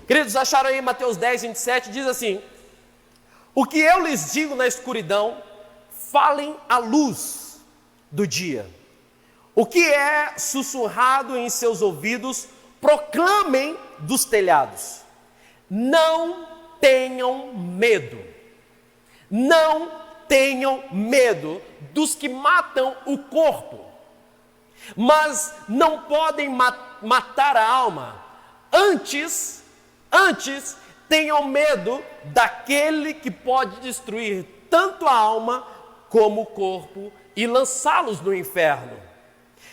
Queridos, acharam aí Mateus 10, 27, diz assim: o que eu lhes digo na escuridão, falem à luz do dia. O que é sussurrado em seus ouvidos, proclamem dos telhados. Não tenham medo. Não tenham medo dos que matam o corpo, mas não podem matar a alma. Antes, tenham medo daquele que pode destruir tanto a alma como o corpo e lançá-los no inferno.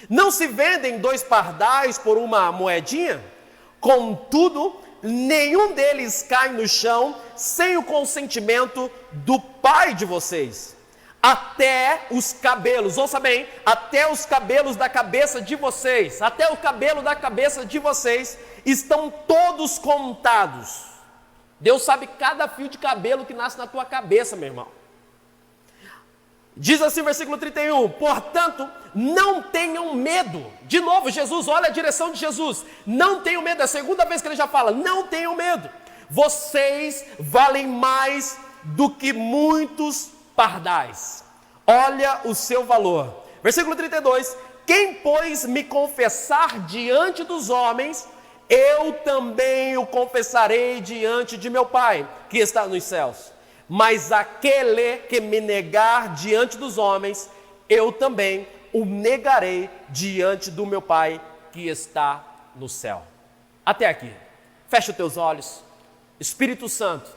Não se vendem 2 pardais por uma moedinha? Contudo, nenhum deles cai no chão sem o consentimento do Pai de vocês. Até os cabelos, ouça bem, até os cabelos da cabeça de vocês, até o cabelo da cabeça de vocês estão todos contados. Deus sabe cada fio de cabelo que nasce na tua cabeça, meu irmão. Diz assim, versículo 31, portanto, não tenham medo. De novo, Jesus, olha a direção de Jesus. Não tenham medo, é a segunda vez que ele já fala, não tenham medo. Vocês valem mais do que muitos pardais. Olha o seu valor. Versículo 32, quem, pois, me confessar diante dos homens, eu também o confessarei diante de meu Pai, que está nos céus. Mas aquele que me negar diante dos homens, eu também o negarei diante do meu Pai que está no céu. Até aqui. Fecha os teus olhos. Espírito Santo,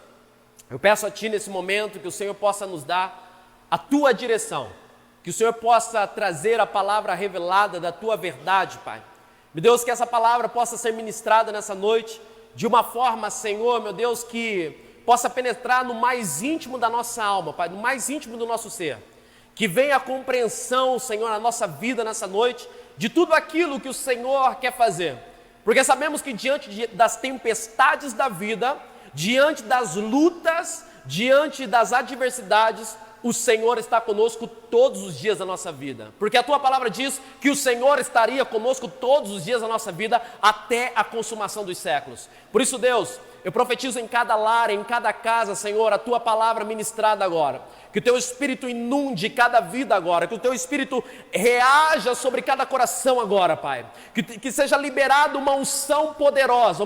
eu peço a Ti nesse momento que o Senhor possa nos dar a Tua direção, que o Senhor possa trazer a palavra revelada da Tua verdade, Pai. Meu Deus, que essa palavra possa ser ministrada nessa noite de uma forma, Senhor, meu Deus, que possa penetrar no mais íntimo da nossa alma, Pai, no mais íntimo do nosso ser. Que venha a compreensão, Senhor, na nossa vida nessa noite, de tudo aquilo que o Senhor quer fazer. Porque sabemos que diante das tempestades da vida, diante das lutas, diante das adversidades, o Senhor está conosco todos os dias da nossa vida. Porque a Tua palavra diz que o Senhor estaria conosco todos os dias da nossa vida até a consumação dos séculos. Por isso, Deus, eu profetizo em cada lar, em cada casa, Senhor, a Tua palavra ministrada agora. Que o Teu Espírito inunde cada vida agora, que o Teu Espírito reaja sobre cada coração agora, Pai. Que seja liberada uma unção poderosa,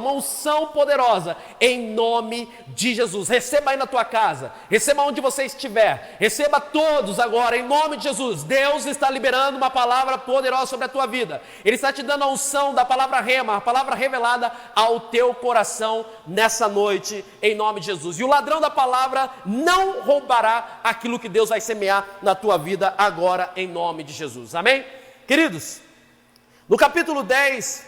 em nome de Jesus. Receba aí na tua casa, receba onde você estiver, receba todos agora, em nome de Jesus. Deus está liberando uma palavra poderosa sobre a tua vida. Ele está te dando a unção da palavra rema, a palavra revelada ao teu coração nessa noite, em nome de Jesus. E o ladrão da palavra não roubará aquilo que Deus vai semear na tua vida agora, em nome de Jesus, amém? Queridos, no capítulo 10,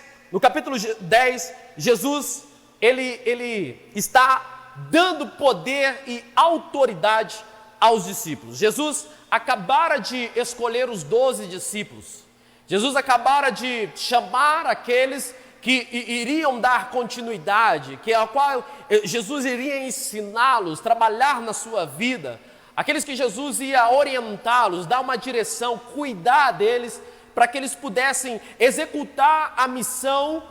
Jesus, ele está dando poder e autoridade aos discípulos. Jesus acabara de escolher os 12 discípulos, Jesus acabara de chamar aqueles que iriam dar continuidade, ao qual Jesus iria ensiná-los, trabalhar na sua vida, aqueles que Jesus ia orientá-los, dar uma direção, cuidar deles, para que eles pudessem executar a missão,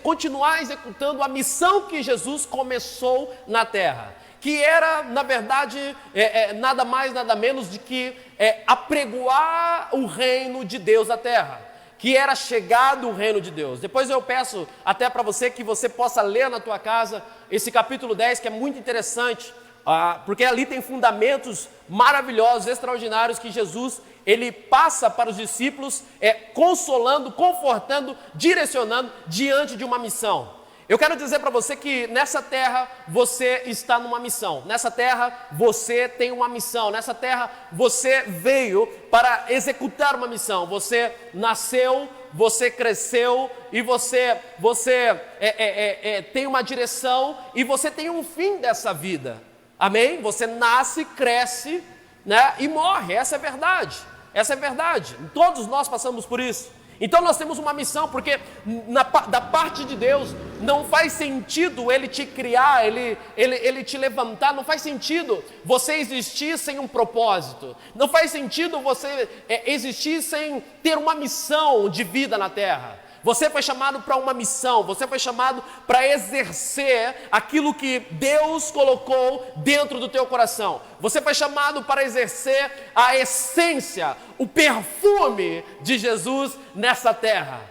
continuar executando a missão que Jesus começou na terra, que era, na verdade, nada mais, nada menos de que apregoar o reino de Deus à terra, que era chegado o reino de Deus. Depois eu peço até para você que você possa ler na tua casa esse capítulo 10, que é muito interessante, porque ali tem fundamentos maravilhosos, extraordinários, que Jesus, ele passa para os discípulos, consolando, confortando, direcionando diante de uma missão. Eu quero dizer para você que nessa terra você está numa missão, nessa terra você tem uma missão, nessa terra você veio para executar uma missão. Você nasceu, você cresceu e você tem uma direção e você tem um fim dessa vida, amém? Você nasce, cresce, né, e morre, essa é verdade, todos nós passamos por isso. Então nós temos uma missão, porque da parte de Deus não faz sentido Ele te criar, Ele te levantar, não faz sentido você existir sem um propósito, não faz sentido você existir sem ter uma missão de vida na terra, Você foi chamado para uma missão, você foi chamado para exercer aquilo que Deus colocou dentro do teu coração. Você foi chamado para exercer a essência, o perfume de Jesus nessa terra.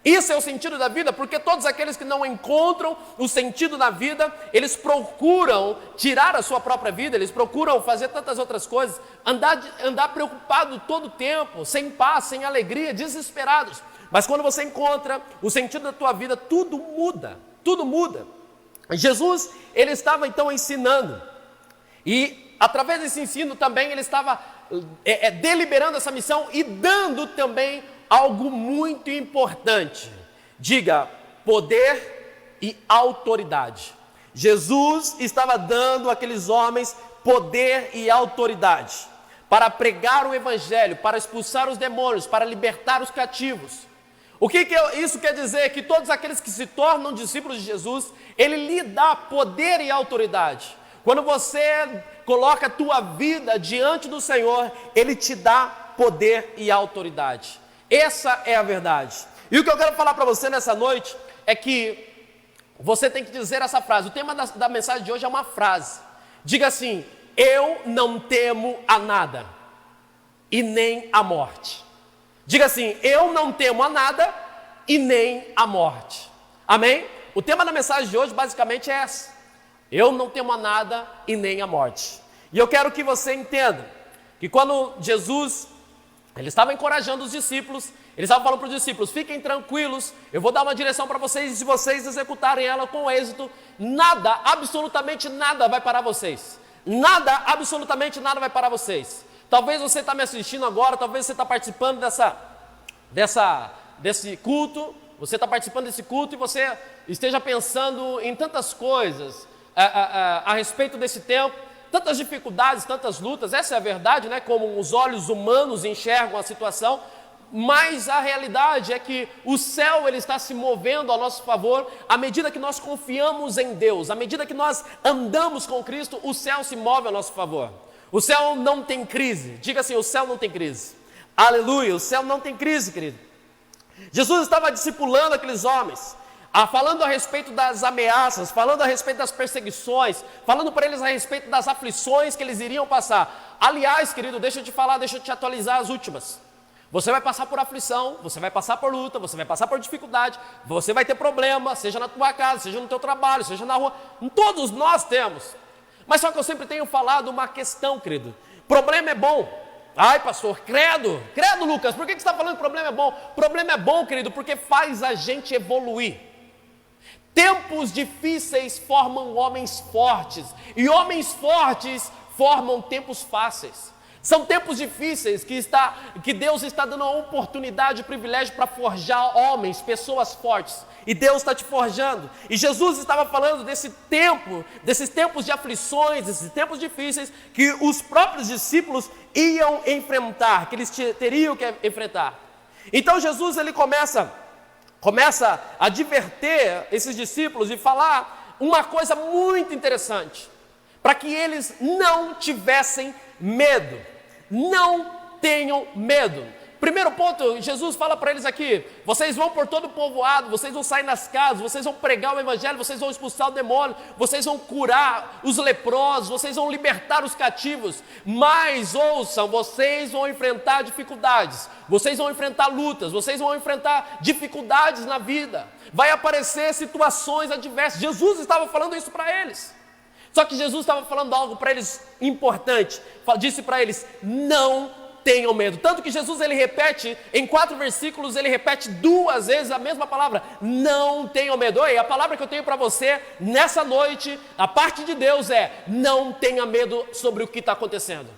Isso é o sentido da vida, porque todos aqueles que não encontram o sentido da vida, eles procuram tirar a sua própria vida, eles procuram fazer tantas outras coisas, andar preocupado todo o tempo, sem paz, sem alegria, desesperados. Mas quando você encontra o sentido da tua vida, tudo muda, tudo muda. Jesus, ele estava então ensinando, e através desse ensino também, ele estava deliberando essa missão e dando também algo muito importante. Diga, poder e autoridade. Jesus estava dando àqueles homens poder e autoridade para pregar o evangelho, para expulsar os demônios, para libertar os cativos. O que isso quer dizer? Que todos aqueles que se tornam discípulos de Jesus, ele lhe dá poder e autoridade. Quando você coloca a tua vida diante do Senhor, ele te dá poder e autoridade. Essa é a verdade. E o que eu quero falar para você nessa noite é que você tem que dizer essa frase. O tema da mensagem de hoje é uma frase. Diga assim: eu não temo a nada e nem a morte. Diga assim: eu não temo a nada e nem a morte. Amém? O tema da mensagem de hoje basicamente é essa: eu não temo a nada e nem a morte. E eu quero que você entenda que quando Jesus, ele estava encorajando os discípulos, ele estava falando para os discípulos: fiquem tranquilos, eu vou dar uma direção para vocês, e se vocês executarem ela com êxito, nada, absolutamente nada vai parar vocês. Nada, absolutamente nada vai parar vocês. Talvez você está me assistindo agora, talvez você está participando desse culto, você está participando desse culto e você esteja pensando em tantas coisas a respeito desse tempo, tantas dificuldades, tantas lutas. Essa é a verdade, né? Como os olhos humanos enxergam a situação, mas a realidade é que o céu, ele está se movendo a nosso favor. À medida que nós confiamos em Deus, à medida que nós andamos com Cristo, o céu se move a nosso favor. O céu não tem crise. Diga assim: o céu não tem crise. Aleluia, o céu não tem crise, querido. Jesus estava discipulando aqueles homens, falando a respeito das ameaças, falando a respeito das perseguições, falando para eles a respeito das aflições que eles iriam passar. Aliás, querido, deixa eu te falar, deixa eu te atualizar as últimas. Você vai passar por aflição, você vai passar por luta, você vai passar por dificuldade, você vai ter problema, seja na tua casa, seja no teu trabalho, seja na rua. Todos nós temos. Mas só que eu sempre tenho falado uma questão, querido: problema é bom. Ai, pastor, credo Lucas, por que você está falando que problema é bom? Problema é bom, querido, porque faz a gente evoluir. Tempos difíceis formam homens fortes, e homens fortes formam tempos fáceis. São tempos difíceis que Deus está dando a oportunidade, o privilégio para forjar homens, pessoas fortes. E Deus está te forjando. E Jesus estava falando desses tempos de aflições, desses tempos difíceis que os próprios discípulos iam enfrentar, que eles teriam que enfrentar. Então Jesus, ele começa a adverter esses discípulos e falar uma coisa muito interessante, para que eles não tivessem medo. Não tenham medo. Primeiro ponto, Jesus fala para eles aqui: vocês vão por todo o povoado, vocês vão sair nas casas, vocês vão pregar o evangelho, vocês vão expulsar o demônio, vocês vão curar os leprosos, vocês vão libertar os cativos. Mas ouçam, vocês vão enfrentar dificuldades, vocês vão enfrentar lutas, vocês vão enfrentar dificuldades na vida, vai aparecer situações adversas. Jesus estava falando isso para eles. Só que Jesus estava falando algo para eles importante. Disse para eles: não tenham medo. Tanto que Jesus, ele repete, em 4 versículos, ele repete 2 vezes a mesma palavra: não tenham medo. Oi, a palavra que eu tenho para você nessa noite, a parte de Deus é: não tenha medo sobre o que está acontecendo.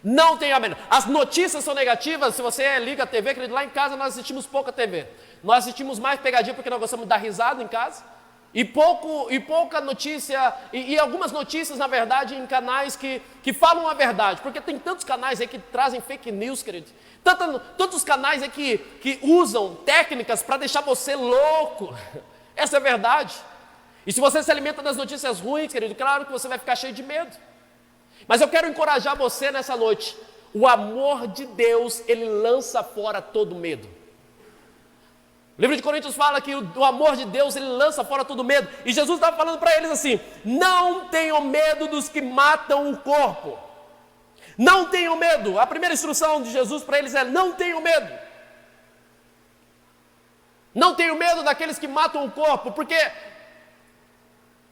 Não tenha medo. As notícias são negativas. Se você liga a TV, querido, lá em casa nós assistimos pouca TV. Nós assistimos mais pegadinha porque nós gostamos de dar risada em casa. E pouca notícia, e algumas notícias, na verdade, em canais que falam a verdade. Porque tem tantos canais aí que trazem fake news, querido. Tantos canais aí que usam técnicas para deixar você louco. Essa é a verdade. E se você se alimenta das notícias ruins, querido, claro que você vai ficar cheio de medo. Mas eu quero encorajar você nessa noite. O amor de Deus, ele lança fora todo medo. O livro de Coríntios fala que o amor de Deus, ele lança fora todo medo. E Jesus estava falando para eles assim: não tenham medo dos que matam o corpo. Não tenham medo. A primeira instrução de Jesus para eles é: não tenham medo. Não tenham medo daqueles que matam o corpo, porque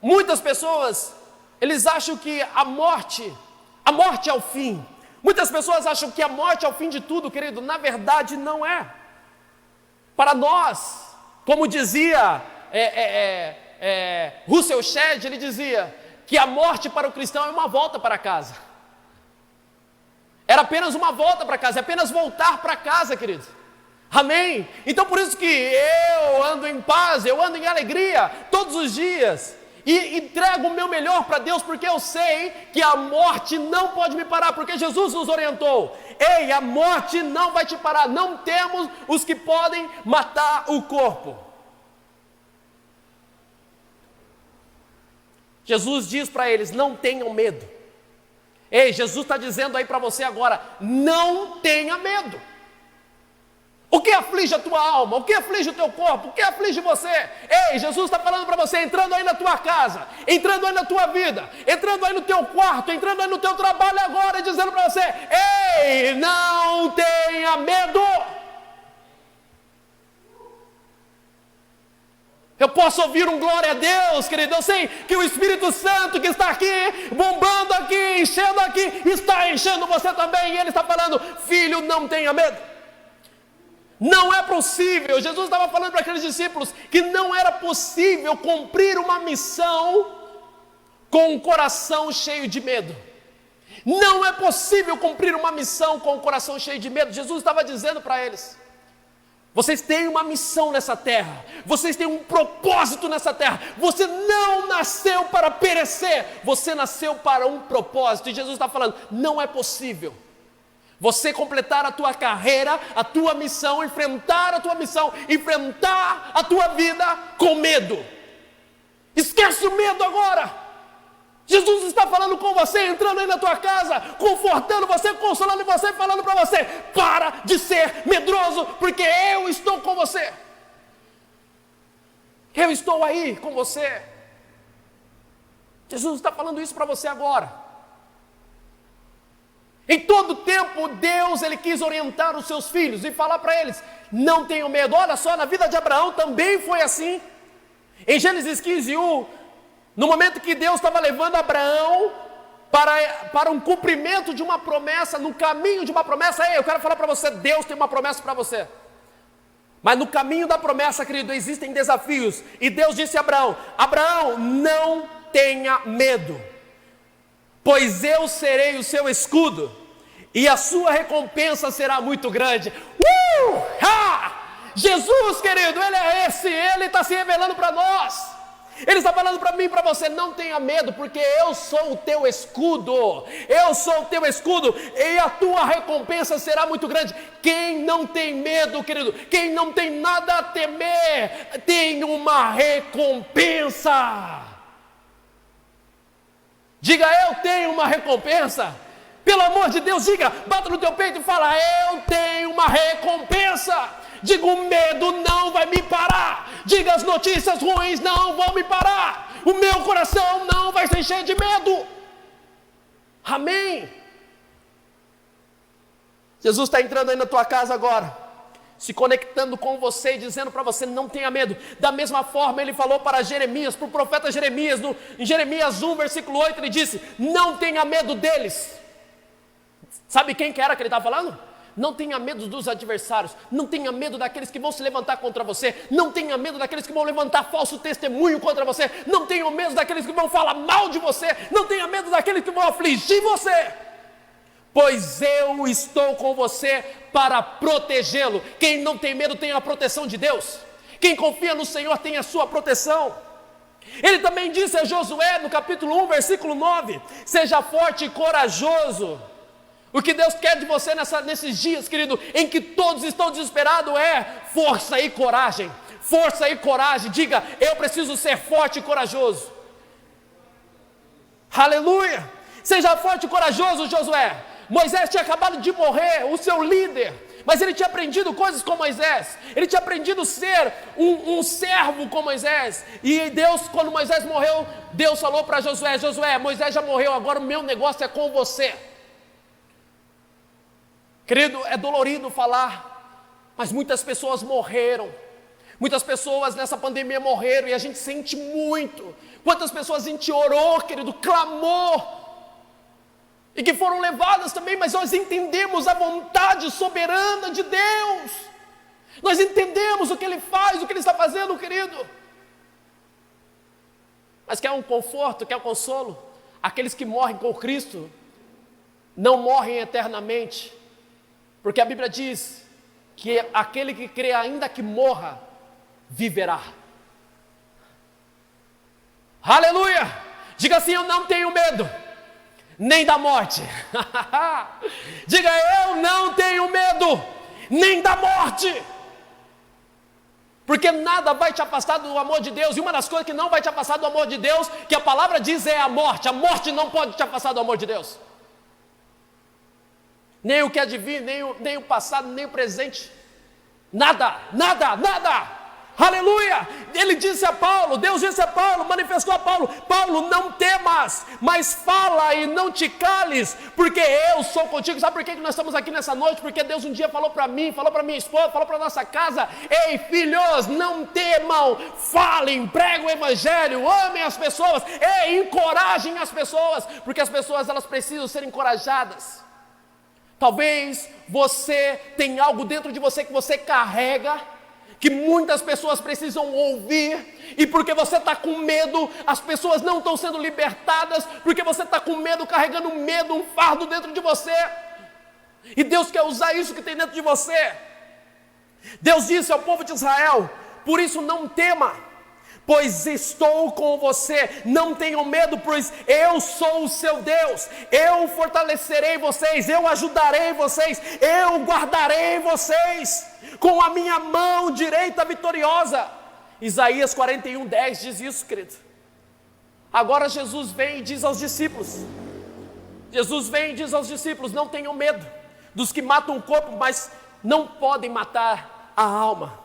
muitas pessoas, eles acham que a morte é o fim. Muitas pessoas acham que a morte é o fim de tudo, querido. Na verdade, não é. Para nós, como dizia Russell Shedd, ele dizia que a morte para o cristão é uma volta para casa. Era apenas uma volta para casa, é apenas voltar para casa, querido. Amém? Então por isso que eu ando em paz, eu ando em alegria todos os dias. E entrego o meu melhor para Deus, porque eu sei que a morte não pode me parar, porque Jesus nos orientou: ei, a morte não vai te parar, não temos os que podem matar o corpo. Jesus diz para eles: não tenham medo. Ei, Jesus está dizendo aí para você agora: não tenha medo. O que aflige a tua alma? O que aflige o teu corpo? O que aflige você? Ei, Jesus está falando para você, entrando aí na tua casa, entrando aí na tua vida, entrando aí no teu quarto, entrando aí no teu trabalho agora, e dizendo para você: ei, não tenha medo. Eu posso ouvir um glória a Deus, querido. Eu sei que o Espírito Santo que está aqui, bombando aqui, enchendo aqui, está enchendo você também. E Ele está falando: filho, não tenha medo. Não é possível. Jesus estava falando para aqueles discípulos que não era possível cumprir uma missão com um coração cheio de medo. Não é possível cumprir uma missão com um coração cheio de medo. Jesus estava dizendo para eles: vocês têm uma missão nessa terra, vocês têm um propósito nessa terra. Você não nasceu para perecer, você nasceu para um propósito. E Jesus está falando: não é possível você completar a tua carreira, a tua missão, enfrentar a tua missão, enfrentar a tua vida com medo. Esquece o medo agora. Jesus está falando com você, entrando aí na tua casa, confortando você, consolando você, falando para você: para de ser medroso, porque eu estou com você. Eu estou aí com você. Jesus está falando isso para você agora. Em todo tempo, Deus, Ele quis orientar os seus filhos e falar para eles: não tenham medo. Olha só, na vida de Abraão também foi assim. Em Gênesis 15:1, no momento que Deus estava levando Abraão para um cumprimento de uma promessa, no caminho de uma promessa, eu quero falar para você: Deus tem uma promessa para você. Mas no caminho da promessa, querido, existem desafios. E Deus disse a Abraão: Abraão, não tenha medo, pois eu serei o seu escudo, e a sua recompensa será muito grande. Jesus, querido, Ele é esse, Ele está se revelando para nós. Ele está falando para mim e para você: não tenha medo, porque eu sou o teu escudo. Eu sou o teu escudo, e a tua recompensa será muito grande. Quem não tem medo, querido, quem não tem nada a temer, tem uma recompensa. Diga: eu tenho uma recompensa. Pelo amor de Deus, diga, bata no teu peito e fala: eu tenho uma recompensa. Diga: o medo não vai me parar. Diga: as notícias ruins não vão me parar. O meu coração não vai se encher de medo. Amém? Jesus está entrando aí na tua casa agora, se conectando com você e dizendo para você: não tenha medo. Da mesma forma Ele falou para Jeremias, para o profeta Jeremias, em Jeremias 1, versículo 8, Ele disse: não tenha medo deles. Sabe quem que era que Ele estava falando? Não tenha medo dos adversários, não tenha medo daqueles que vão se levantar contra você, não tenha medo daqueles que vão levantar falso testemunho contra você, não tenha medo daqueles que vão falar mal de você, não tenha medo daqueles que vão afligir você. Pois eu estou com você para protegê-lo. Quem não tem medo tem a proteção de Deus. Quem confia no Senhor tem a sua proteção. Ele também disse a Josué no capítulo 1, versículo 9: seja forte e corajoso. O que Deus quer de você nesses dias, querido, em que todos estão desesperados, é força e coragem. Força e coragem. Diga: eu preciso ser forte e corajoso. Aleluia. Seja forte e corajoso, Josué. Moisés tinha acabado de morrer, o seu líder. Mas ele tinha aprendido coisas com Moisés. Ele tinha aprendido a ser um servo com Moisés. E Deus, quando Moisés morreu, Deus falou para Josué: Josué, Moisés já morreu, agora o meu negócio é com você. Querido, é dolorido falar, mas muitas pessoas morreram. Muitas pessoas nessa pandemia morreram e a gente sente muito. Quantas pessoas a gente orou, querido, clamou, e que foram levadas também, mas nós entendemos a vontade soberana de Deus. Nós entendemos o que Ele faz, o que Ele está fazendo, querido. Mas quer um conforto, quer um consolo? Aqueles que morrem com Cristo não morrem eternamente, porque a Bíblia diz que aquele que crê, ainda que morra, viverá. Aleluia! Diga assim: eu não tenho medo nem da morte. Diga: eu não tenho medo nem da morte, porque nada vai te afastar do amor de Deus. E uma das coisas que não vai te afastar do amor de Deus, que a palavra diz, é a morte. A morte não pode te afastar do amor de Deus. Nem o que advir, nem o passado, nem o presente. Nada, nada, nada. Aleluia! Ele disse a Paulo, Deus disse a Paulo, manifestou a Paulo: Paulo, não temas, mas fala e não te cales, porque eu sou contigo. Sabe por que nós estamos aqui nessa noite? Porque Deus um dia falou para mim, falou para minha esposa, falou para nossa casa: ei, filhos, não temam, falem, preguem o evangelho, amem as pessoas, ei, encorajem as pessoas, porque as pessoas, elas precisam ser encorajadas. Talvez você tenha algo dentro de você que você carrega, que muitas pessoas precisam ouvir, e porque você está com medo, as pessoas não estão sendo libertadas, porque você está com medo, carregando medo, um fardo dentro de você, e Deus quer usar isso que tem dentro de você. Deus disse ao povo de Israel: por isso não tema, pois estou com você, não tenham medo, pois eu sou o seu Deus, eu fortalecerei vocês, eu ajudarei vocês, eu guardarei vocês com a minha mão direita vitoriosa. Isaías 41:10 diz isso, querido. Agora Jesus vem e diz aos discípulos, não tenham medo dos que matam o corpo, mas não podem matar a alma.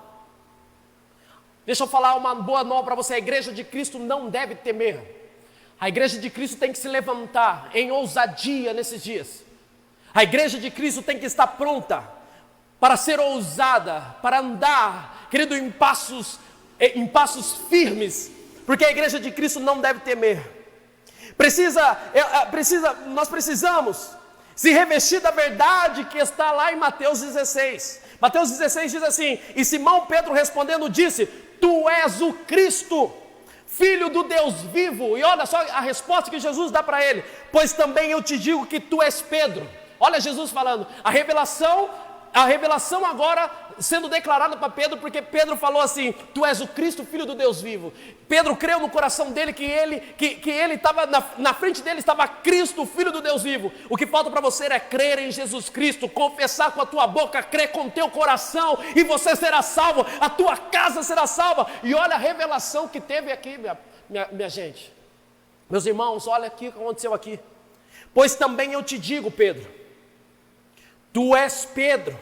Deixa eu falar uma boa nova para você: a igreja de Cristo não deve temer. A igreja de Cristo tem que se levantar em ousadia nesses dias. A igreja de Cristo tem que estar pronta para ser ousada, para andar, querido, em passos firmes, porque a igreja de Cristo não deve temer. Nós precisamos se revestir da verdade que está lá em Mateus 16. Mateus 16 diz assim: e Simão Pedro respondendo disse: tu és o Cristo, Filho do Deus vivo. E olha só a resposta que Jesus dá para ele: pois também eu te digo que tu és Pedro. Olha Jesus falando, a revelação agora sendo declarada para Pedro, porque Pedro falou assim: tu és o Cristo, Filho do Deus vivo. Pedro creu no coração dele que ele estava, na frente dele estava Cristo, Filho do Deus vivo. O que falta para você é crer em Jesus Cristo, confessar com a tua boca, crer com o teu coração, e você será salvo, a tua casa será salva. E olha a revelação que teve aqui, minha gente, meus irmãos, olha aqui o que aconteceu aqui. Pois também eu te digo, Pedro, tu és Pedro,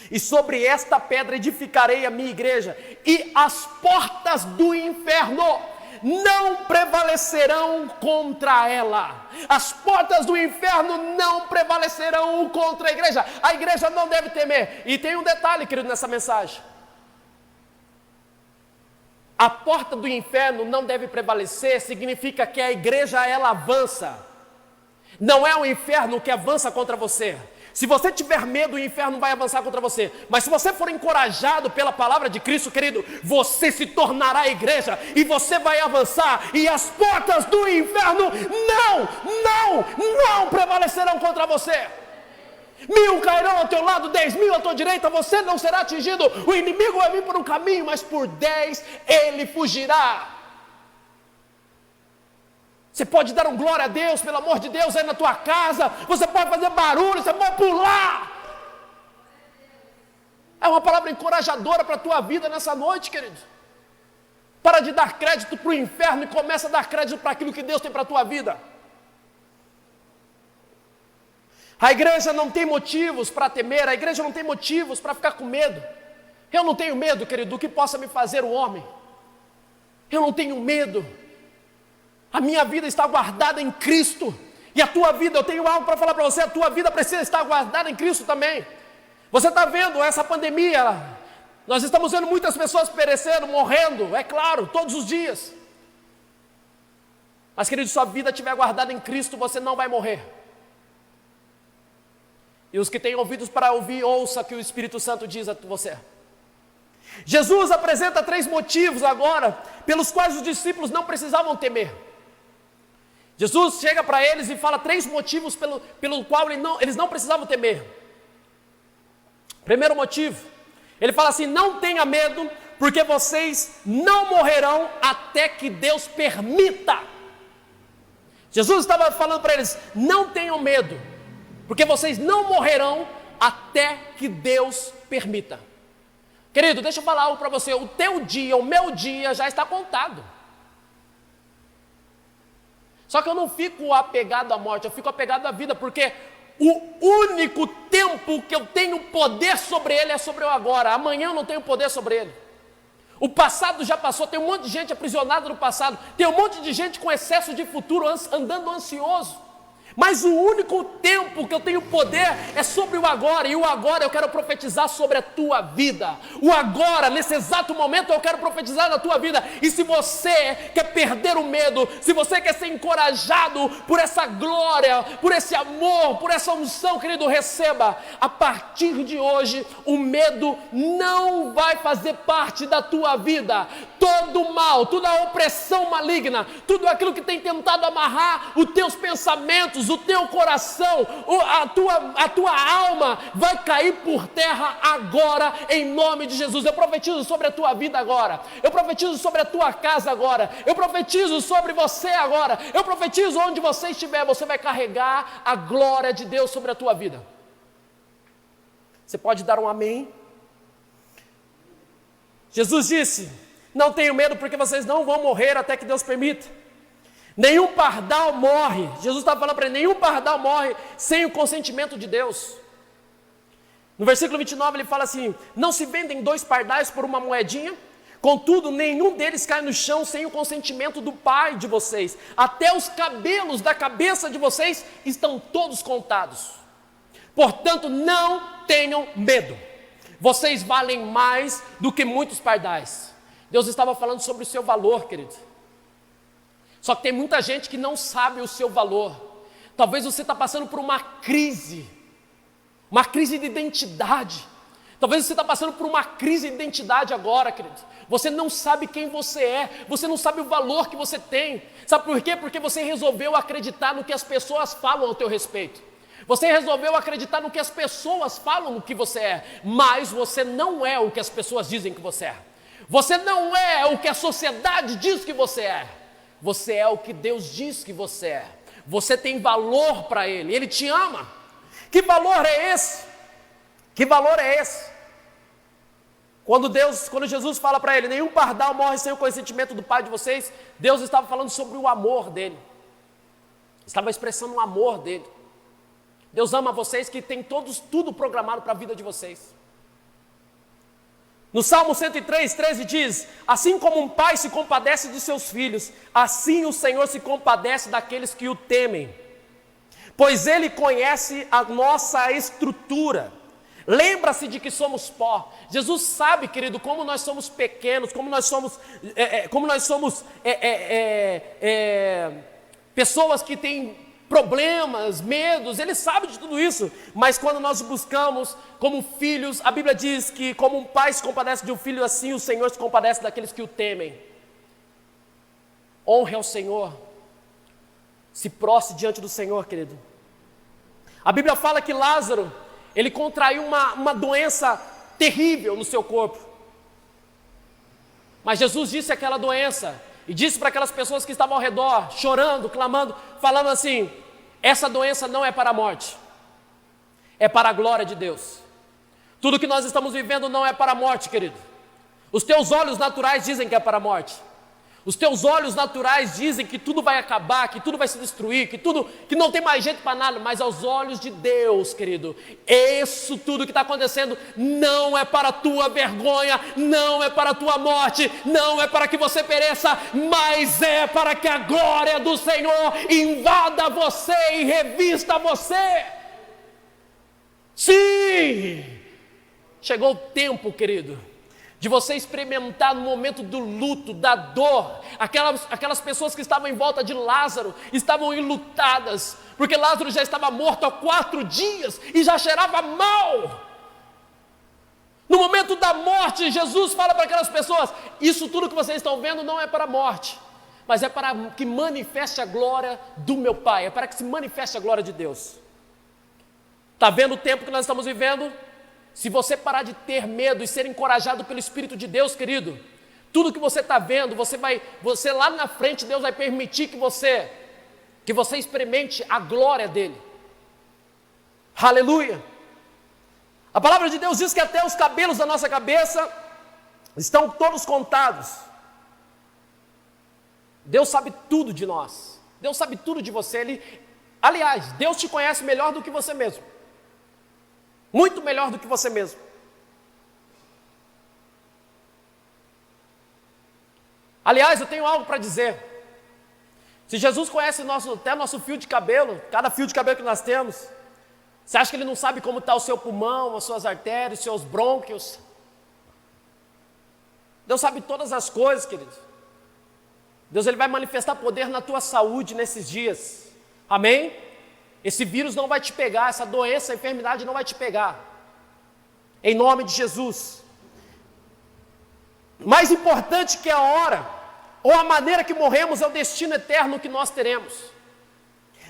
e sobre esta pedra edificarei a minha igreja, e as portas do inferno não prevalecerão contra ela. As portas do inferno não prevalecerão contra a igreja. A igreja não deve temer. E tem um detalhe, querido, nessa mensagem: a porta do inferno não deve prevalecer, significa que a igreja, ela avança. Não é o inferno que avança contra você. Se você tiver medo, o inferno vai avançar contra você. Mas se você for encorajado pela palavra de Cristo, querido, você se tornará igreja, e você vai avançar, e as portas do inferno não prevalecerão contra você. 1000 cairão ao teu lado, 10.000 à tua direita, você não será atingido. O inimigo vai vir por um caminho, mas por 10 ele fugirá. Você pode dar um glória a Deus, pelo amor de Deus, aí na tua casa. Você pode fazer barulho, você pode pular. É uma palavra encorajadora para a tua vida nessa noite, querido. Para de dar crédito para o inferno e começa a dar crédito para aquilo que Deus tem para a tua vida. A igreja não tem motivos para temer, a igreja não tem motivos para ficar com medo. Eu não tenho medo, querido, do que possa me fazer o homem. Eu não tenho medo. A minha vida está guardada em Cristo. E a tua vida, eu tenho algo para falar para você, a tua vida precisa estar guardada em Cristo também. Você está vendo essa pandemia, nós estamos vendo muitas pessoas perecendo, morrendo, é claro, todos os dias. Mas querido, se sua vida estiver guardada em Cristo, você não vai morrer. E os que têm ouvidos para ouvir, ouça que o Espírito Santo diz a você. Jesus apresenta 3 motivos agora, pelos quais os discípulos não precisavam temer. Jesus chega para eles e fala 3 motivos pelo qual eles não precisavam temer. Primeiro motivo, ele fala assim: não tenha medo, porque vocês não morrerão até que Deus permita. Jesus estava falando para eles: não tenham medo, porque vocês não morrerão até que Deus permita. Querido, deixa eu falar algo para você, o teu dia, o meu dia já está contado. Só que eu não fico apegado à morte, eu fico apegado à vida, porque o único tempo que eu tenho poder sobre ele é sobre o agora. Amanhã eu não tenho poder sobre ele. O passado já passou, tem um monte de gente aprisionada no passado, tem um monte de gente com excesso de futuro, andando ansioso. Mas o único tempo que eu tenho poder é sobre o agora, e o agora eu quero profetizar sobre a tua vida. O agora, nesse exato momento, eu quero profetizar na tua vida. E se você quer perder o medo, se você quer ser encorajado por essa glória, por esse amor, por essa unção, querido, receba. A partir de hoje, o medo não vai fazer parte da tua vida. Todo o mal, toda a opressão maligna, tudo aquilo que tem tentado amarrar os teus pensamentos, o teu coração, a tua alma, vai cair por terra agora, em nome de Jesus. Eu profetizo sobre a tua vida agora, eu profetizo sobre a tua casa agora, eu profetizo sobre você agora, eu profetizo onde você estiver, você vai carregar a glória de Deus sobre a tua vida. Você pode dar um amém? Jesus disse: não tenham medo, porque vocês não vão morrer até que Deus permita. Nenhum pardal morre, Jesus estava falando para ele, nenhum pardal morre sem o consentimento de Deus. No versículo 29 ele fala assim: não se vendem 2 pardais por uma moedinha? Contudo, nenhum deles cai no chão sem o consentimento do Pai de vocês. Até os cabelos da cabeça de vocês estão todos contados. Portanto, não tenham medo. Vocês valem mais do que muitos pardais. Deus estava falando sobre o seu valor, querido. Só que tem muita gente que não sabe o seu valor. Talvez você está passando por uma crise de identidade. Talvez você está passando por uma crise de identidade agora, querido. Você não sabe quem você é, você não sabe o valor que você tem. Sabe por quê? Porque você resolveu acreditar no que as pessoas falam ao teu respeito. Você resolveu acreditar no que as pessoas falam no que você é, mas você não é o que as pessoas dizem que você é. Você não é o que a sociedade diz que você é. Você é o que Deus diz que você é. Você tem valor para Ele, Ele te ama. Que valor é esse? Que valor é esse? Quando Jesus fala para ele: nenhum pardal morre sem o consentimento do Pai de vocês, Deus estava falando sobre o amor dele. Estava expressando o amor dele. Deus ama vocês, que tem tudo programado para a vida de vocês. No Salmo 103, 13 diz: assim como um pai se compadece dos seus filhos, assim o Senhor se compadece daqueles que o temem, pois Ele conhece a nossa estrutura, lembra-se de que somos pó. Jesus sabe, querido, como nós somos pequenos, como nós somos pessoas que têm problemas, medos, Ele sabe de tudo isso. Mas quando nós buscamos como filhos, a Bíblia diz que como um pai se compadece de um filho, assim o Senhor se compadece daqueles que o temem. Honre ao Senhor, se prostre diante do Senhor, querido. A Bíblia fala que Lázaro, ele contraiu uma doença terrível no seu corpo. Mas Jesus disse aquela doença, e disse para aquelas pessoas que estavam ao redor, chorando, clamando, falando assim: essa doença não é para a morte, é para a glória de Deus. Tudo que nós estamos vivendo não é para a morte, querido. Os teus olhos naturais dizem que é para a morte. Os teus olhos naturais dizem que tudo vai acabar, que tudo vai se destruir, que não tem mais jeito para nada, mas aos olhos de Deus, querido, isso tudo que está acontecendo não é para a tua vergonha, não é para a tua morte, não é para que você pereça, mas é para que a glória do Senhor invada você e revista você. Sim! Chegou o tempo, querido, de você experimentar no momento do luto, da dor, aquelas pessoas que estavam em volta de Lázaro, estavam enlutadas, porque Lázaro já estava morto há 4 dias, e já cheirava mal. No momento da morte, Jesus fala para aquelas pessoas, isso tudo que vocês estão vendo não é para a morte, mas é para que manifeste a glória do meu Pai, é para que se manifeste a glória de Deus. Está vendo o tempo que nós estamos vivendo? Se você parar de ter medo e ser encorajado pelo Espírito de Deus, querido, tudo que você está vendo, você lá na frente, Deus vai permitir que você experimente a glória dEle. Aleluia! A palavra de Deus diz que até os cabelos da nossa cabeça estão todos contados. Deus sabe tudo de nós, Deus sabe tudo de você. Aliás, Deus te conhece melhor do que você mesmo. Muito melhor do que você mesmo. Aliás, eu tenho algo para dizer. Se Jesus conhece até nosso fio de cabelo, cada fio de cabelo que nós temos, você acha que Ele não sabe como está o seu pulmão, as suas artérias, os seus brônquios? Deus sabe todas as coisas, querido. Deus Ele vai manifestar poder na tua saúde nesses dias. Amém? Esse vírus não vai te pegar, essa doença, essa enfermidade não vai te pegar. Em nome de Jesus. Mais importante que a hora, ou a maneira que morremos, é o destino eterno que nós teremos.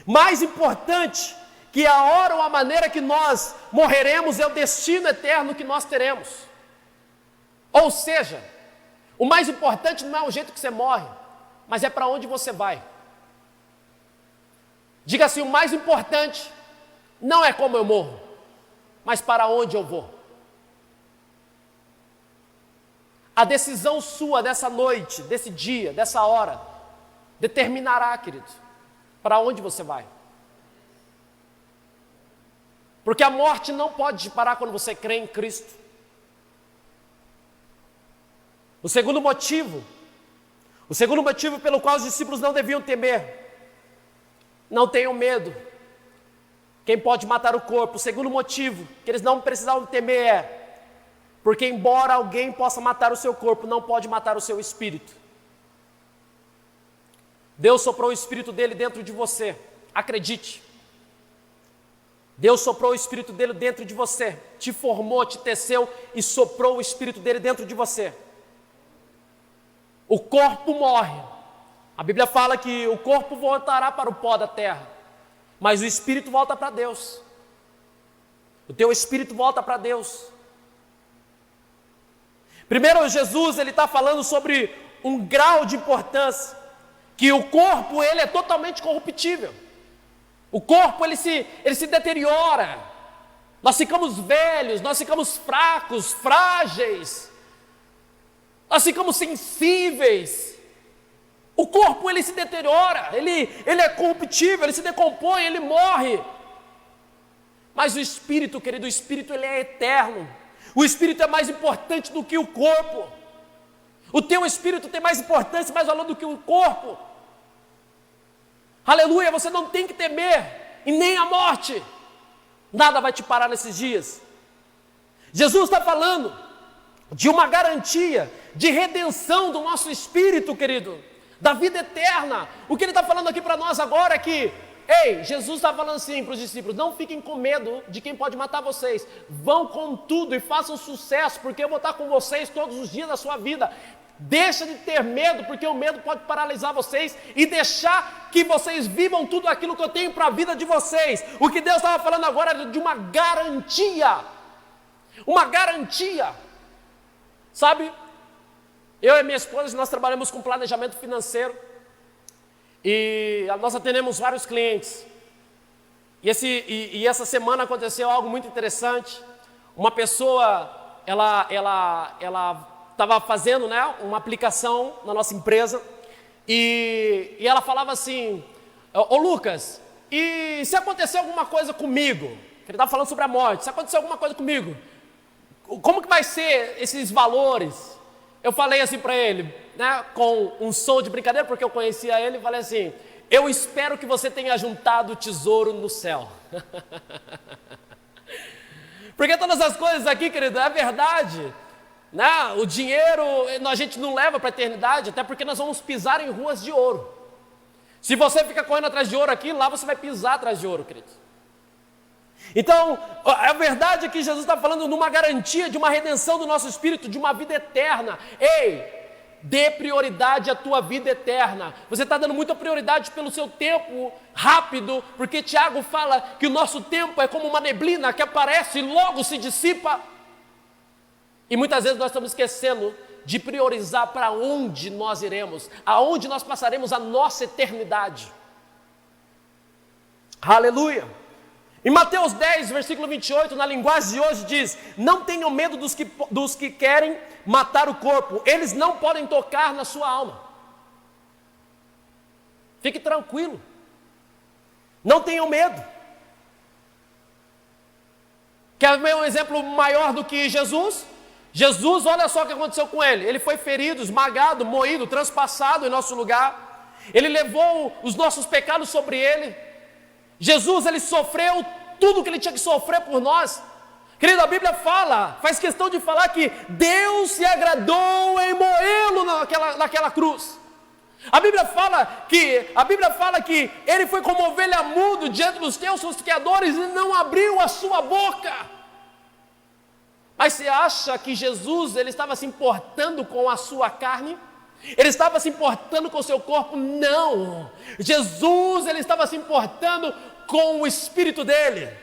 Mais importante que a hora ou a maneira que nós morreremos, é o destino eterno que nós teremos. Ou seja, o mais importante não é o jeito que você morre, mas é para onde você vai. Diga assim, o mais importante não é como eu morro, mas para onde eu vou. A decisão sua dessa noite, desse dia, dessa hora, determinará, querido, para onde você vai. Porque a morte não pode te parar quando você crê em Cristo. O segundo motivo pelo qual os discípulos não deviam temer: não tenham medo. Quem pode matar o corpo? O segundo motivo que eles não precisavam temer é: porque embora alguém possa matar o seu corpo, não pode matar o seu espírito. Deus soprou o Espírito dele dentro de você, acredite. Deus soprou o Espírito dele dentro de você, te formou, te teceu e soprou o Espírito dele dentro de você. O corpo morre. A Bíblia fala que o corpo voltará para o pó da terra, mas o espírito volta para Deus. O teu espírito volta para Deus. Primeiro, Jesus ele está falando sobre um grau de importância, que o corpo ele é totalmente corruptível. O corpo ele se deteriora. Nós ficamos velhos, nós ficamos fracos, frágeis. Nós ficamos sensíveis. O corpo ele se deteriora, ele é corruptível, ele se decompõe, ele morre. Mas o espírito, querido, o espírito ele é eterno. O espírito é mais importante do que o corpo. O teu espírito tem mais importância, mais valor do que o corpo. Aleluia, você não tem que temer, e nem a morte. Nada vai te parar nesses dias. Jesus está falando de uma garantia de redenção do nosso espírito, querido, da vida eterna. O que ele está falando aqui para nós agora é que, Jesus está falando assim para os discípulos: não fiquem com medo de quem pode matar vocês, vão com tudo e façam sucesso, porque eu vou estar com vocês todos os dias da sua vida. Deixa de ter medo, porque o medo pode paralisar vocês e deixar que vocês vivam tudo aquilo que eu tenho para a vida de vocês. O que Deus estava falando agora era de uma garantia. Uma garantia. Sabe, eu e minha esposa, nós trabalhamos com planejamento financeiro e nós atendemos vários clientes. E essa semana aconteceu algo muito interessante. Uma pessoa, ela estava fazendo, uma aplicação na nossa empresa, e ela falava assim: ô Lucas, e se acontecer alguma coisa comigo? Ele estava falando sobre a morte. Se acontecer alguma coisa comigo, como que vai ser esses valores? Eu falei assim para ele, né, com um som de brincadeira, porque eu conhecia ele, e falei assim: eu espero que você tenha juntado tesouro no céu. Porque todas as coisas aqui, querido, é verdade, né? O dinheiro a gente não leva para a eternidade, até porque nós vamos pisar em ruas de ouro. Se você fica correndo atrás de ouro aqui, lá você vai pisar atrás de ouro, querido. Então, a verdade é que Jesus está falando numa garantia de uma redenção do nosso espírito, de uma vida eterna. Ei, dê prioridade à tua vida eterna. Você está dando muita prioridade pelo seu tempo rápido, porque Tiago fala que o nosso tempo é como uma neblina que aparece e logo se dissipa. E muitas vezes nós estamos esquecendo de priorizar para onde nós iremos, aonde nós passaremos a nossa eternidade. Aleluia! Em Mateus 10, versículo 28, na linguagem de hoje diz: não tenham medo dos que querem matar o corpo, eles não podem tocar na sua alma. Fique tranquilo, não tenham medo. Quer ver um exemplo maior do que Jesus? Jesus, olha só o que aconteceu com ele. Ele foi ferido, esmagado, moído, transpassado em nosso lugar. Ele levou os nossos pecados sobre ele. Jesus, ele sofreu tudo o que ele tinha que sofrer por nós. Querido, a Bíblia faz questão de falar que Deus se agradou em moê-lo naquela cruz. A Bíblia fala que ele foi como ovelha muda diante dos teus tosqueadores e não abriu a sua boca. Mas você acha que Jesus, ele estava se importando com a sua carne? Ele estava se importando com o seu corpo? Não. Jesus, ele estava se importando com o espírito dele.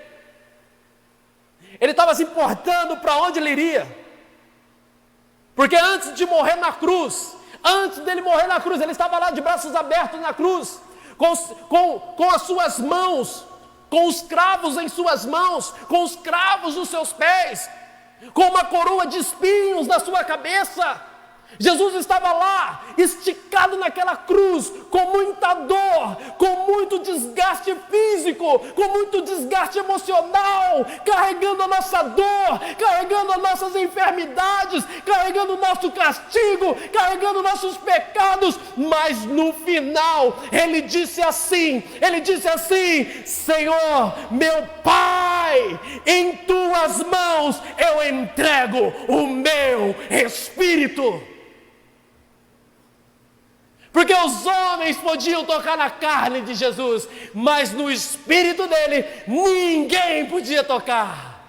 Ele estava se importando para onde ele iria. Porque antes de morrer na cruz, antes dele morrer na cruz, ele estava lá de braços abertos na cruz, com as suas mãos, com os cravos em suas mãos, com os cravos nos seus pés, com uma coroa de espinhos na sua cabeça. Jesus estava lá, esticado naquela cruz, com muita dor, com muito desgaste físico, com muito desgaste emocional, carregando a nossa dor, carregando as nossas enfermidades, carregando o nosso castigo, carregando nossos pecados, mas no final, Ele disse assim, Senhor, meu Pai, em Tuas mãos eu entrego o meu espírito. Porque os homens podiam tocar na carne de Jesus, mas no espírito dele, ninguém podia tocar.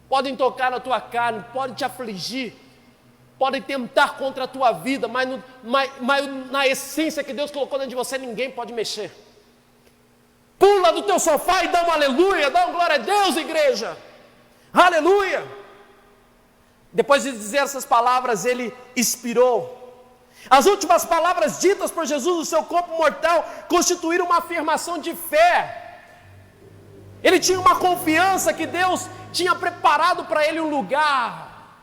Podem tocar na tua carne, podem te afligir, podem tentar contra a tua vida, mas na essência que Deus colocou dentro de você, ninguém pode mexer. Pula do teu sofá e dá um aleluia, dá uma glória a Deus, igreja. Aleluia. Depois de dizer essas palavras, ele expirou. As últimas palavras ditas por Jesus no seu corpo mortal constituíram uma afirmação de fé. Ele tinha uma confiança que Deus tinha preparado para ele um lugar.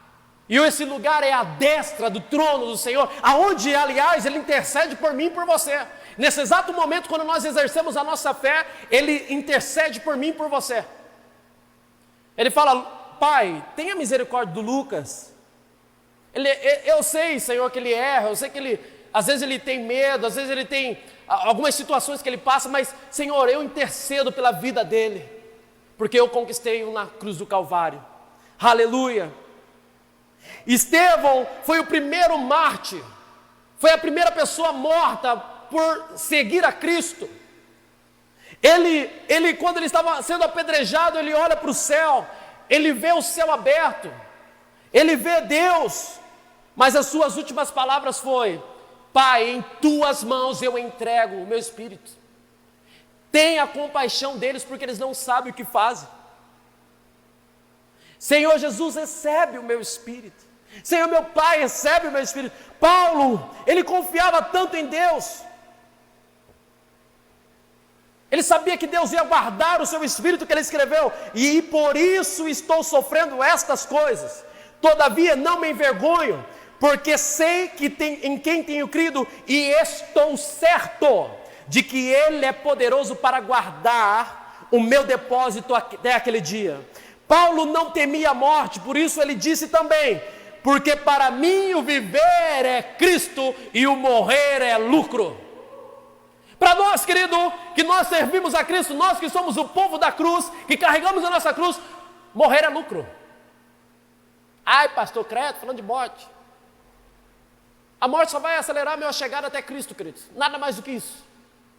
E esse lugar é a destra do trono do Senhor, aonde, aliás, Ele intercede por mim e por você. Nesse exato momento, quando nós exercemos a nossa fé, Ele intercede por mim e por você. Ele fala: Pai, tenha misericórdia do Lucas. Eu sei, Senhor, que ele erra, eu sei que às vezes ele tem medo, às vezes ele tem algumas situações que ele passa, mas, Senhor, eu intercedo pela vida dele, porque eu conquistei-o na cruz do Calvário. Aleluia. Estevão foi o primeiro mártir, foi a primeira pessoa morta por seguir a Cristo. Ele quando ele estava sendo apedrejado, ele olha para o céu, ele vê o céu aberto, ele vê Deus, mas as suas últimas palavras foi: Pai, em Tuas mãos eu entrego o meu espírito. Tenha compaixão deles, porque eles não sabem o que fazem. Senhor Jesus, recebe o meu espírito. Senhor, meu Pai, recebe o meu espírito. Paulo, ele confiava tanto em Deus. Ele sabia que Deus ia guardar o seu espírito que ele escreveu. E por isso estou sofrendo estas coisas. Todavia não me envergonho, porque sei que em quem tenho crido e estou certo de que Ele é poderoso para guardar o meu depósito até aquele dia. Paulo não temia a morte, por isso ele disse também, porque para mim o viver é Cristo e o morrer é lucro. Para nós, querido, que nós servimos a Cristo, nós que somos o povo da cruz, que carregamos a nossa cruz, morrer é lucro. Ai, pastor Credo, falando de morte. A morte só vai acelerar a minha chegada até Cristo, queridos. Nada mais do que isso.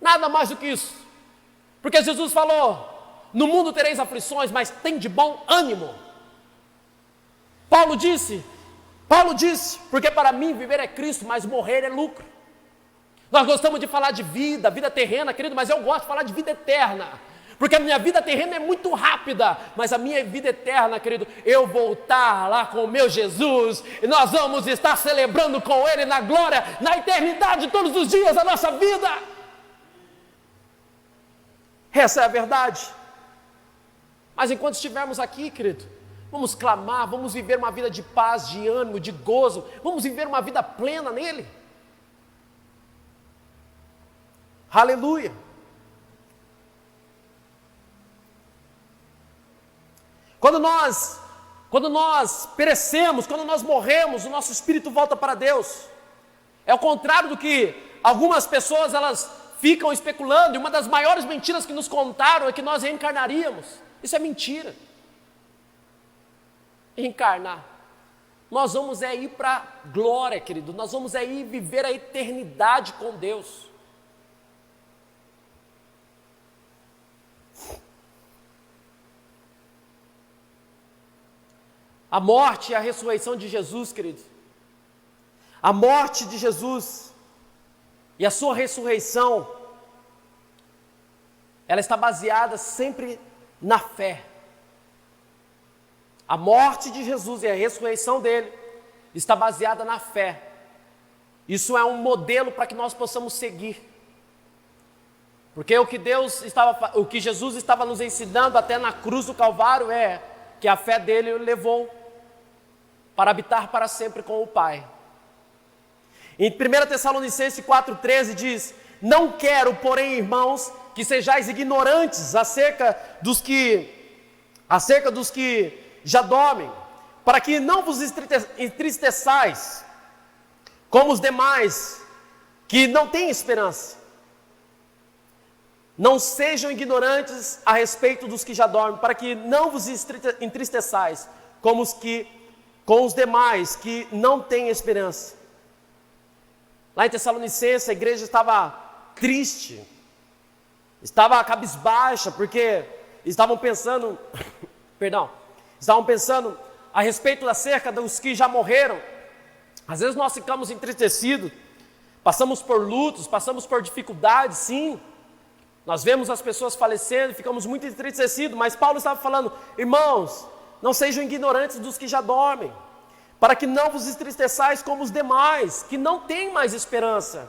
Nada mais do que isso. Porque Jesus falou, no mundo tereis aflições, mas tem de bom ânimo. Paulo disse, porque para mim viver é Cristo, mas morrer é lucro. Nós gostamos de falar de vida terrena, querido, mas eu gosto de falar de vida eterna. Porque a minha vida terrena é muito rápida, mas a minha vida eterna, querido, eu vou estar lá com o meu Jesus, e nós vamos estar celebrando com Ele na glória, na eternidade, todos os dias da nossa vida. Essa é a verdade. Mas enquanto estivermos aqui, querido, vamos clamar, vamos viver uma vida de paz, de ânimo, de gozo, vamos viver uma vida plena nele. Aleluia. Quando nós perecemos, quando nós morremos, o nosso espírito volta para Deus. É o contrário do que algumas pessoas elas ficam especulando, e uma das maiores mentiras que nos contaram é que nós reencarnaríamos. Isso é mentira. Reencarnar. Nós vamos ir para a glória, querido. Nós vamos ir viver a eternidade com Deus. A morte e a ressurreição de Jesus, querido. A morte de Jesus e a sua ressurreição, ela está baseada sempre na fé. A morte de Jesus e a ressurreição dele está baseada na fé. Isso é um modelo para que nós possamos seguir. Porque o que Jesus estava nos ensinando até na cruz do Calvário é que a fé dele o levou para habitar para sempre com o Pai. Em 1 Tessalonicenses 4,13 diz, não quero, porém, irmãos, que sejais ignorantes acerca dos que já dormem, para que não vos entristeçais, como os demais, que não têm esperança. Não sejam ignorantes a respeito dos que já dormem, para que não vos entristeçais, com os demais que não têm esperança. Lá em Tessalonicenses, a igreja estava triste, estava cabisbaixa, porque estavam pensando a respeito acerca dos que já morreram. Às vezes nós ficamos entristecidos, passamos por lutos, passamos por dificuldades, sim. Nós vemos as pessoas falecendo, ficamos muito entristecidos, mas Paulo estava falando, irmãos, não sejam ignorantes dos que já dormem, para que não vos entristeçais como os demais, que não têm mais esperança.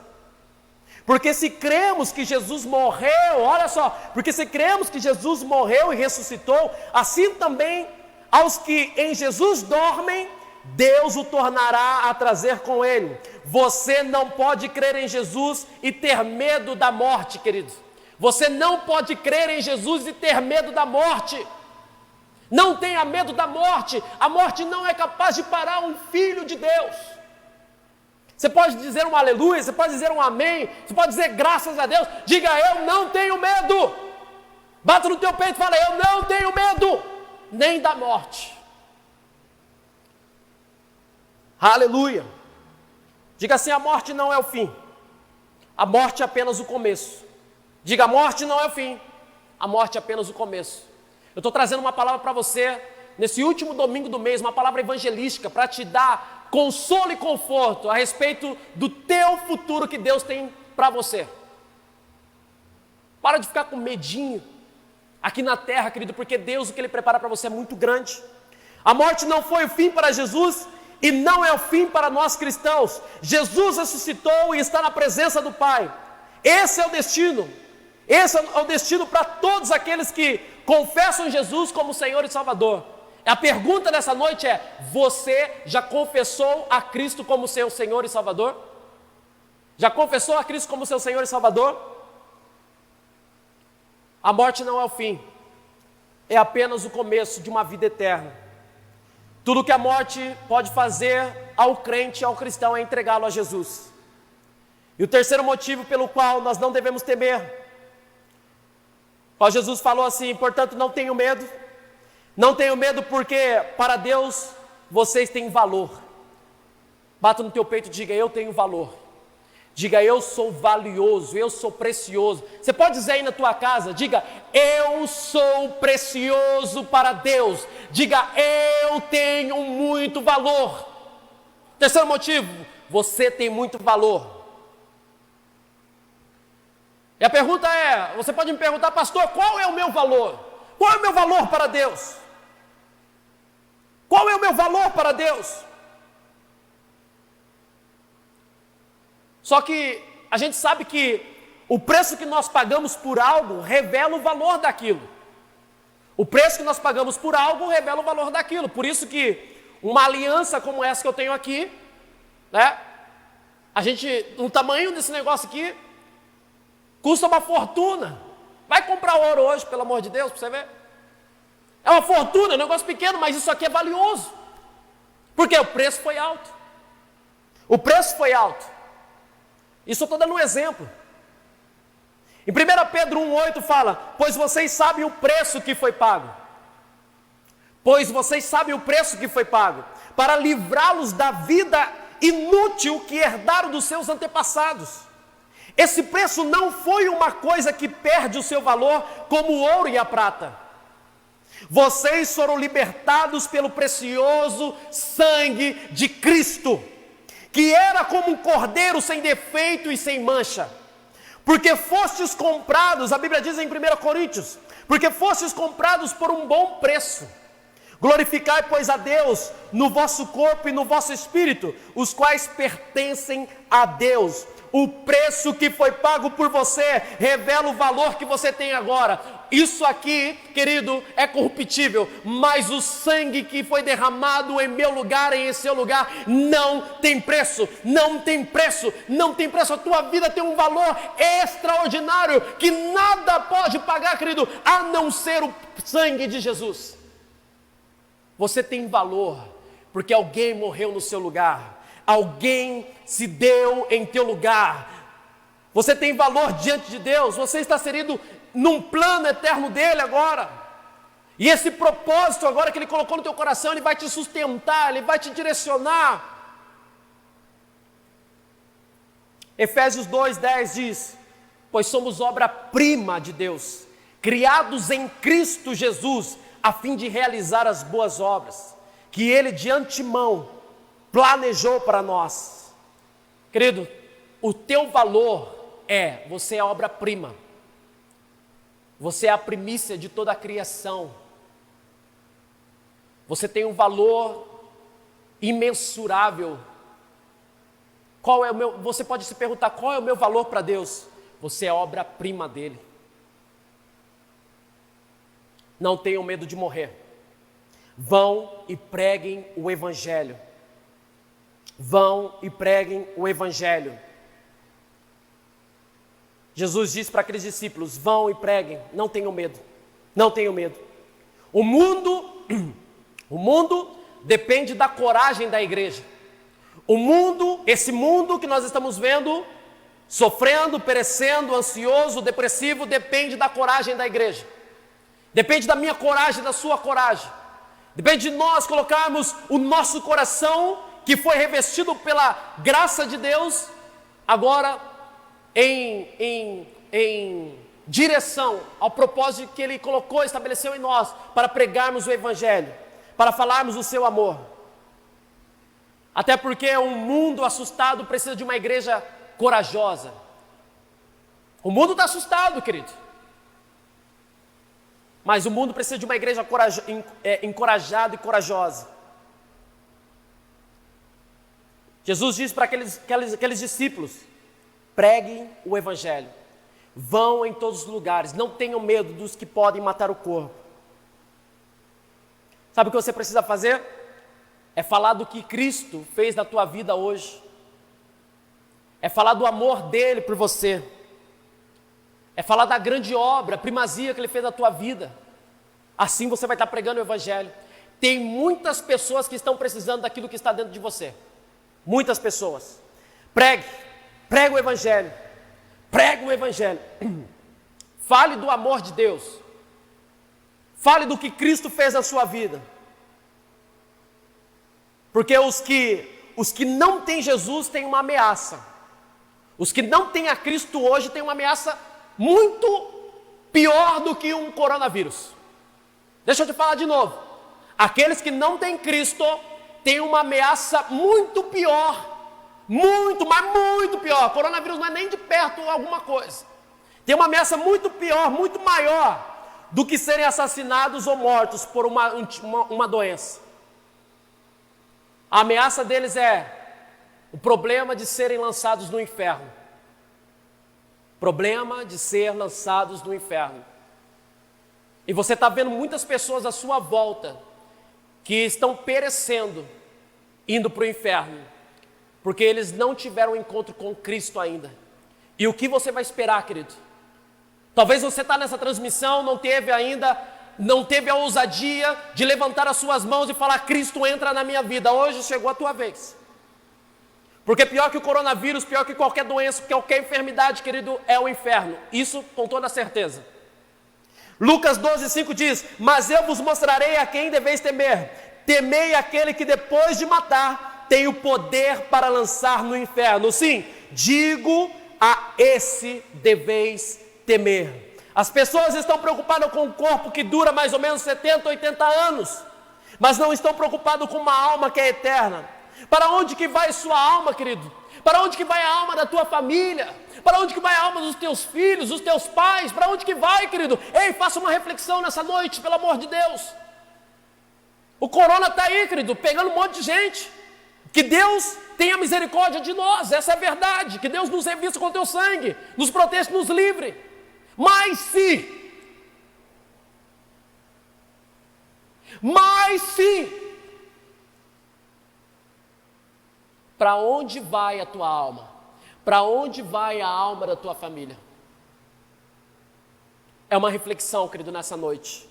Porque se cremos que Jesus morreu, olha só, porque se cremos que Jesus morreu e ressuscitou, assim também aos que em Jesus dormem, Deus o tornará a trazer com ele. Você não pode crer em Jesus e ter medo da morte, queridos. Você não pode crer em Jesus e ter medo da morte. Não tenha medo da morte. A morte não é capaz de parar um filho de Deus. Você pode dizer um aleluia, você pode dizer um amém, você pode dizer graças a Deus. Diga, eu não tenho medo. Bata no teu peito e fala, eu não tenho medo, nem da morte. Aleluia. Diga assim, a morte não é o fim. A morte é apenas o começo. Diga, a morte não é o fim. A morte é apenas o começo. Eu estou trazendo uma palavra para você, nesse último domingo do mês, uma palavra evangelística, para te dar consolo e conforto a respeito do teu futuro que Deus tem para você. Para de ficar com medinho aqui na terra, querido, porque Deus, o que Ele prepara para você é muito grande. A morte não foi o fim para Jesus e não é o fim para nós cristãos. Jesus ressuscitou e está na presença do Pai. Esse é o destino. Esse é o destino para todos aqueles que confessam Jesus como Senhor e Salvador. A pergunta dessa noite é: você já confessou a Cristo como seu Senhor e Salvador? Já confessou a Cristo como seu Senhor e Salvador? A morte não é o fim, é apenas o começo de uma vida eterna. Tudo que a morte pode fazer ao crente, ao cristão, é entregá-lo a Jesus. E o terceiro motivo pelo qual nós não devemos temer, qual Jesus falou assim: portanto, não tenham medo. Não tenham medo, porque para Deus vocês têm valor. Bata no teu peito e diga: eu tenho valor. Diga: eu sou valioso, eu sou precioso. Você pode dizer aí na tua casa: diga: eu sou precioso para Deus. Diga: eu tenho muito valor. Terceiro motivo: você tem muito valor. E a pergunta é, você pode me perguntar: pastor, qual é o meu valor? Qual é o meu valor para Deus? Qual é o meu valor para Deus? Só que a gente sabe que o preço que nós pagamos por algo revela o valor daquilo. O preço que nós pagamos por algo revela o valor daquilo. Por isso que uma aliança como essa que eu tenho aqui, né? O tamanho desse negócio aqui custa uma fortuna. Vai comprar ouro hoje, pelo amor de Deus, para você ver. É uma fortuna, é um negócio pequeno, mas isso aqui é valioso. Porque o preço foi alto. O preço foi alto. Isso eu estou dando um exemplo. Em 1 Pedro 1,8 fala: pois vocês sabem o preço que foi pago. Pois vocês sabem o preço que foi pago, para livrá-los da vida inútil que herdaram dos seus antepassados. Esse preço não foi uma coisa que perde o seu valor, como o ouro e a prata. Vocês foram libertados pelo precioso sangue de Cristo, que era como um cordeiro sem defeito e sem mancha. Porque fostes comprados, a Bíblia diz em 1 Coríntios, porque fostes comprados por um bom preço. Glorificai, pois, a Deus no vosso corpo e no vosso espírito, os quais pertencem a Deus. O preço que foi pago por você revela o valor que você tem agora. Isso aqui, querido, é corruptível, mas o sangue que foi derramado em meu lugar, em seu lugar, não tem preço, não tem preço, não tem preço. A tua vida tem um valor extraordinário que nada pode pagar, querido, a não ser o sangue de Jesus. Você tem valor porque alguém morreu no seu lugar. Alguém se deu em teu lugar. Você tem valor diante de Deus. Você está inserido num plano eterno dele agora. E esse propósito agora que ele colocou no teu coração, ele vai te sustentar, ele vai te direcionar. Efésios 2:10 diz: pois somos obra-prima de Deus, criados em Cristo Jesus, a fim de realizar as boas obras, que ele de antemão planejou para nós. Querido, o teu valor você é obra-prima. Você é a primícia de toda a criação. Você tem um valor imensurável. Você pode se perguntar: qual é o meu valor para Deus? Você é obra-prima dele. Não tenham medo de morrer. Vão e preguem o Evangelho. Vão e preguem o Evangelho. Jesus disse para aqueles discípulos: vão e preguem, não tenham medo, não tenham medo. O mundo depende da coragem da igreja. Esse mundo que nós estamos vendo, sofrendo, perecendo, ansioso, depressivo, depende da coragem da igreja. Depende da minha coragem, da sua coragem. Depende de nós colocarmos o nosso coração, que foi revestido pela graça de Deus, agora em direção ao propósito que Ele colocou, estabeleceu em nós, para pregarmos o Evangelho, para falarmos o seu amor. Até porque um mundo assustado precisa de uma igreja corajosa. O mundo está assustado, querido. Mas o mundo precisa de uma igreja encorajada e corajosa. Jesus disse para aqueles discípulos: preguem o Evangelho, vão em todos os lugares, não tenham medo dos que podem matar o corpo. Sabe o que você precisa fazer? É falar do que Cristo fez na tua vida hoje. É falar do amor dele por você. É falar da grande obra, a primazia que ele fez na tua vida. Assim você vai estar pregando o Evangelho. Tem muitas pessoas que estão precisando daquilo que está dentro de você. Muitas pessoas. Pregue o Evangelho. Pregue o Evangelho. Fale do amor de Deus. Fale do que Cristo fez na sua vida. Porque os que não têm Jesus têm uma ameaça. Os que não têm a Cristo hoje têm uma ameaça muito pior do que um coronavírus. Deixa eu te falar de novo. Aqueles que não têm Cristo têm uma ameaça muito pior. Muito, mas muito pior. Coronavírus não é nem de perto alguma coisa. Tem uma ameaça muito pior, muito maior do que serem assassinados ou mortos por uma doença. A ameaça deles é o problema de serem lançados no inferno. Problema de ser lançados no inferno. E você está vendo muitas pessoas à sua volta que estão perecendo, indo para o inferno, porque eles não tiveram um encontro com Cristo ainda. E o que você vai esperar, querido? Talvez você está nessa transmissão, não teve a ousadia de levantar as suas mãos e falar: Cristo entra na minha vida. Hoje chegou a tua vez. Porque pior que o coronavírus, pior que qualquer doença, qualquer enfermidade, querido, é o inferno. Isso com toda certeza. Lucas 12:5 diz: mas eu vos mostrarei a quem deveis temer. Temei aquele que depois de matar tem o poder para lançar no inferno. Sim, digo, a esse deveis temer. As pessoas estão preocupadas com um corpo que dura mais ou menos 70, 80 anos, mas não estão preocupadas com uma alma que é eterna. Para onde que vai sua alma, querido? Para onde que vai a alma da tua família? Para onde que vai a alma dos teus filhos, dos teus pais? Para onde que vai, querido? Ei, faça uma reflexão nessa noite, pelo amor de Deus. O corona está aí, querido, pegando um monte de gente. Que Deus tenha misericórdia de nós, essa é a verdade. Que Deus nos revista com o teu sangue, nos proteja, nos livre. Mas se para onde vai a tua alma? Para onde vai a alma da tua família? É uma reflexão, querido, nessa noite.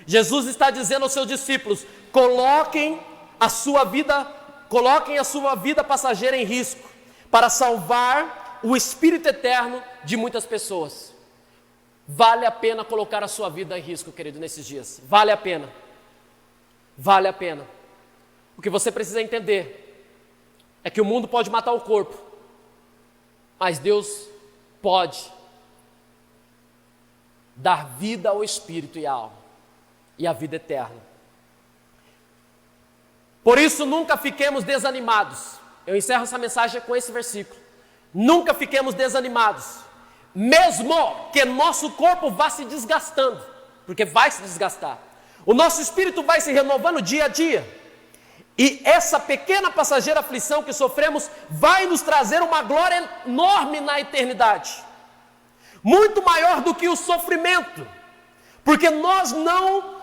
Jesus está dizendo aos seus discípulos: coloquem a sua vida passageira em risco, para salvar o espírito eterno de muitas pessoas. Vale a pena colocar a sua vida em risco, querido, nesses dias. Vale a pena. Vale a pena. O que você precisa entender é que o mundo pode matar o corpo, mas Deus pode dar vida ao espírito e à alma, e a vida eterna. Por isso, nunca fiquemos desanimados. Eu encerro essa mensagem com esse versículo. Nunca fiquemos desanimados, mesmo que nosso corpo vá se desgastando, porque vai se desgastar. O nosso espírito vai se renovando dia a dia. E essa pequena passageira aflição que sofremos vai nos trazer uma glória enorme na eternidade. Muito maior do que o sofrimento. Porque nós não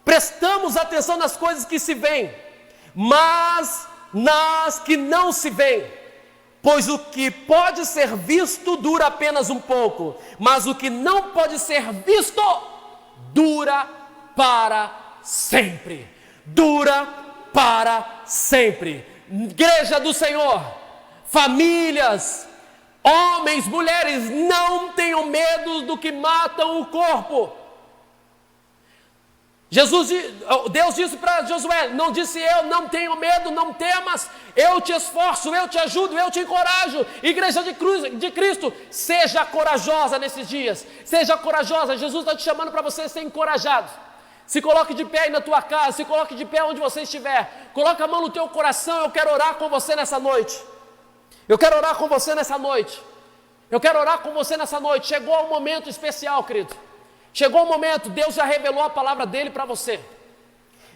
prestamos atenção nas coisas que se veem, mas nas que não se veem. Pois o que pode ser visto dura apenas um pouco, mas o que não pode ser visto dura para sempre. Dura para sempre. Igreja do Senhor, famílias, homens, mulheres, não tenham medo do que matam o corpo. Deus disse para Josué, não disse eu, não tenho medo, não temas, eu te esforço, eu te ajudo, eu te encorajo. Igreja de Cristo, seja corajosa nesses dias, seja corajosa. Jesus está te chamando para você ser encorajado. Se coloque de pé aí na tua casa, se coloque de pé onde você estiver, coloque a mão no teu coração. Eu quero orar com você nessa noite. Eu quero orar com você nessa noite. Eu quero orar com você nessa noite. Chegou um momento especial, querido. Chegou o momento, Deus já revelou a palavra dele para você.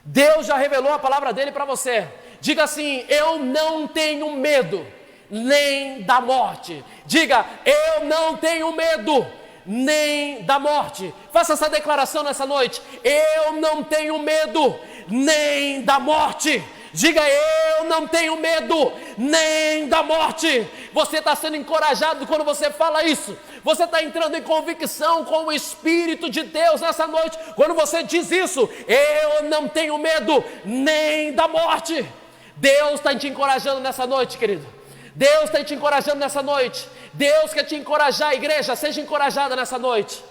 Deus já revelou a palavra dele para você. Diga assim: eu não tenho medo nem da morte. Diga: eu não tenho medo nem da morte. Faça essa declaração nessa noite: eu não tenho medo nem da morte. Diga: eu não tenho medo nem da morte. Você está sendo encorajado quando você fala isso. Você está entrando em convicção com o Espírito de Deus nessa noite, quando você diz isso: eu não tenho medo nem da morte. Deus está te encorajando nessa noite, querido. Deus está te encorajando nessa noite. Deus quer te encorajar, igreja, seja encorajada nessa noite.